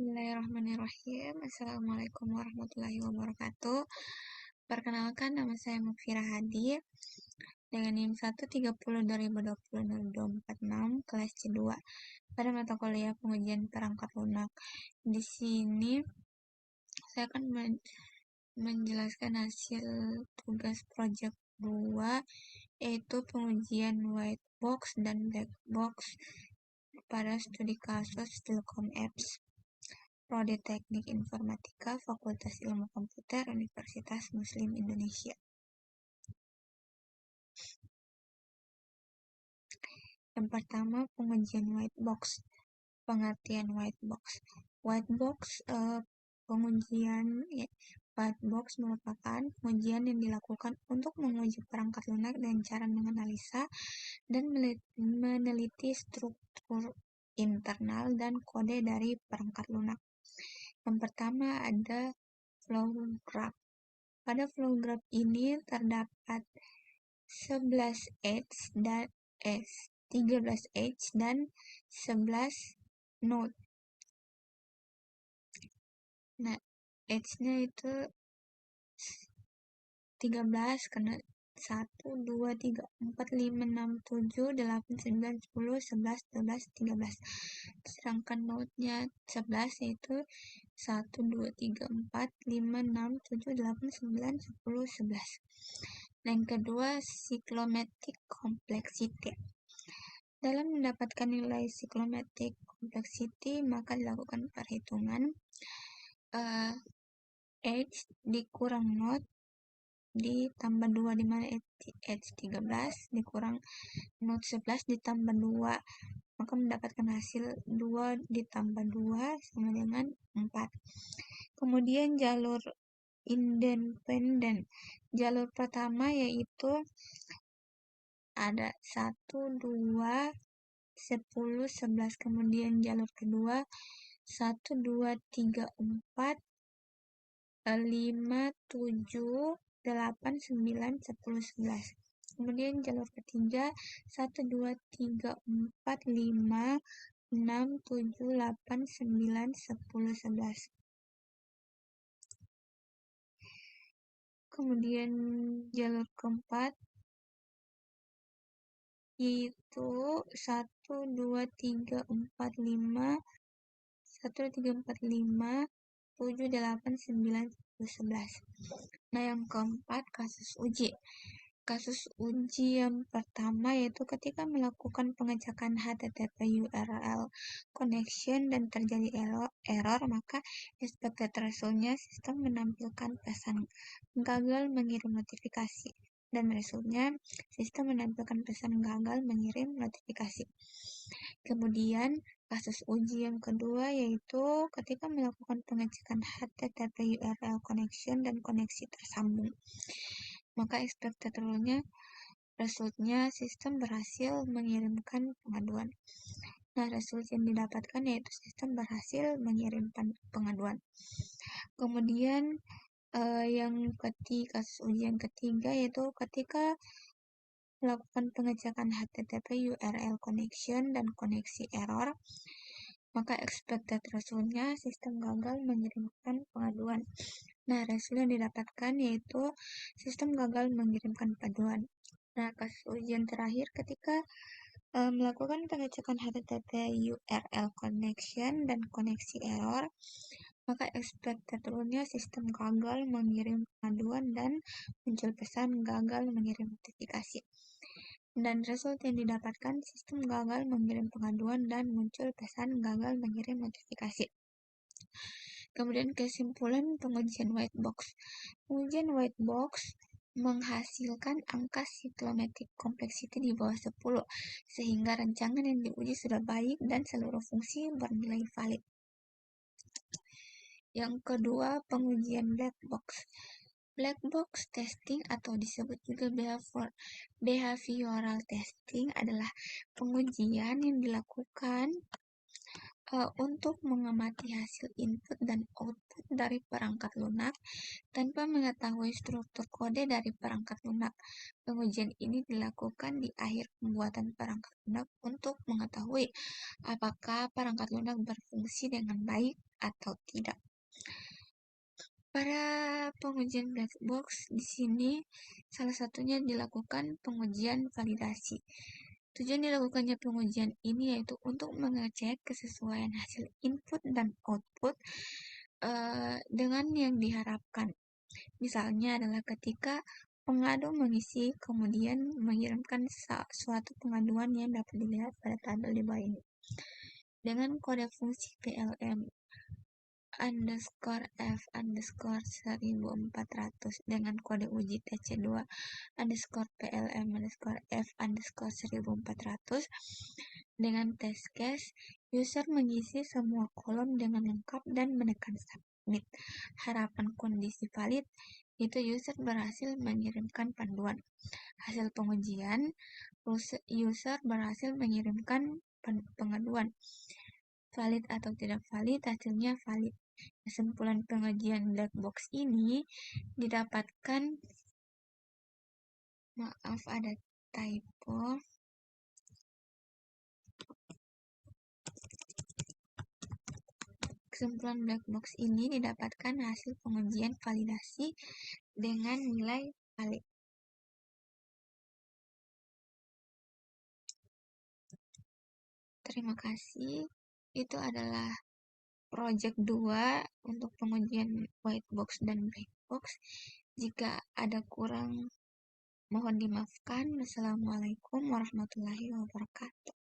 Bismillahirrahmanirrahim. Assalamualaikum warahmatullahi wabarakatuh. Perkenalkan, nama saya Mufira Hadi dengan NIM 130202026 kelas C2 pada mata kuliah pengujian perangkat lunak. Di sini saya akan menjelaskan hasil tugas project 2, yaitu pengujian white box dan black box pada studi kasus Telkom Apps, Prodi Teknik Informatika, Fakultas Ilmu Komputer, Universitas Muslim Indonesia. Yang pertama, pengujian white box. Pengertian white box. White box white box merupakan pengujian yang dilakukan untuk menguji perangkat lunak dengan cara menganalisa dan meneliti struktur internal dan kode dari perangkat lunak. Yang pertama ada flow graph. Pada flow graph ini terdapat 13 edge dan 11 node. Nah, edge-nya itu 13 karena 1, 2, 3, 4, 5, 6, 7, 8, 9, 10, 11, 12, 13. Sedangkan node-nya 11 yaitu 1, 2, 3, 4, 5, 6, 7, 8, 9, 10, 11. Nah, yang kedua, cyclomatic complexity. Dalam mendapatkan nilai cyclomatic complexity, maka dilakukan perhitungan edge dikurang node ditambah 2, di mana edge 13 dikurang node 11 ditambah 2, maka mendapatkan hasil 2 ditambah 2 sama dengan 4. Kemudian jalur independen. Jalur pertama yaitu ada 1, 2, 10, 11. Kemudian jalur kedua 1, 2, 3, 4, 5, 7, 8, 9, 10, 11. Kemudian jalur ketiga 1, 2, 3, 4, 5, 6, 7, 8, 9, 10, 11. Kemudian jalur keempat yaitu 1, 2, 3, 4, 5, 1, 2, 3, 4, 5, 7, 8, 9, 10, 11. Nah, yang keempat, kasus uji. Kasus uji yang pertama yaitu ketika melakukan pengecekan HTTP URL connection dan terjadi error, maka expected result-nya sistem menampilkan pesan gagal mengirim notifikasi, dan resultnya sistem menampilkan pesan gagal mengirim notifikasi. Kemudian kasus uji yang kedua yaitu ketika melakukan pengecekan HTTP URL connection dan koneksi tersambung, maka expected resultnya sistem berhasil mengirimkan pengaduan. Nah, result yang didapatkan yaitu sistem berhasil mengirimkan pengaduan. Kemudian kasus uji yang ketiga yaitu ketika melakukan pengecekan HTTP URL connection dan koneksi error, maka expected resultnya sistem gagal mengirimkan pengaduan. Nah, result yang didapatkan yaitu sistem gagal mengirimkan pengaduan. Nah, kasus ujian terakhir ketika melakukan pengecekan HTTP URL connection dan koneksi error, maka expected result-nya sistem gagal mengirim pengaduan dan muncul pesan gagal mengirim notifikasi. Dan result yang didapatkan sistem gagal mengirim pengaduan dan muncul pesan gagal mengirim notifikasi. Kemudian kesimpulan pengujian white box. Pengujian white box menghasilkan angka cyclomatic complexity di bawah 10, sehingga rancangan yang diuji sudah baik dan seluruh fungsi bernilai valid. Yang kedua, pengujian black box. Black box testing atau disebut juga behavioral testing adalah pengujian yang dilakukan untuk mengamati hasil input dan output dari perangkat lunak tanpa mengetahui struktur kode dari perangkat lunak. Pengujian ini dilakukan di akhir pembuatan perangkat lunak untuk mengetahui apakah perangkat lunak berfungsi dengan baik atau tidak. Pada pengujian black box di sini salah satunya dilakukan pengujian validasi. Tujuan dilakukannya pengujian ini yaitu untuk mengecek kesesuaian hasil input dan output dengan yang diharapkan. Misalnya adalah ketika pengadu mengisi kemudian mengirimkan suatu pengaduan yang dapat dilihat pada tabel di bawah ini dengan kode fungsi PLM underscore F underscore 1400 dengan kode uji TC2 underscore PLM underscore F underscore 1400 dengan test case. User mengisi semua kolom dengan lengkap dan menekan submit. Harapan kondisi valid itu user berhasil mengirimkan panduan. Hasil pengujian, user berhasil mengirimkan pengaduan. Valid atau tidak valid, hasilnya valid. Kesimpulan pengujian black box ini didapatkan, maaf ada typo. Kesimpulan black box ini didapatkan hasil pengujian validasi dengan nilai valid. Terima kasih. Itu adalah project 2 untuk pengujian white box dan black box. Jika ada kurang, mohon dimaafkan. Wassalamualaikum warahmatullahi wabarakatuh.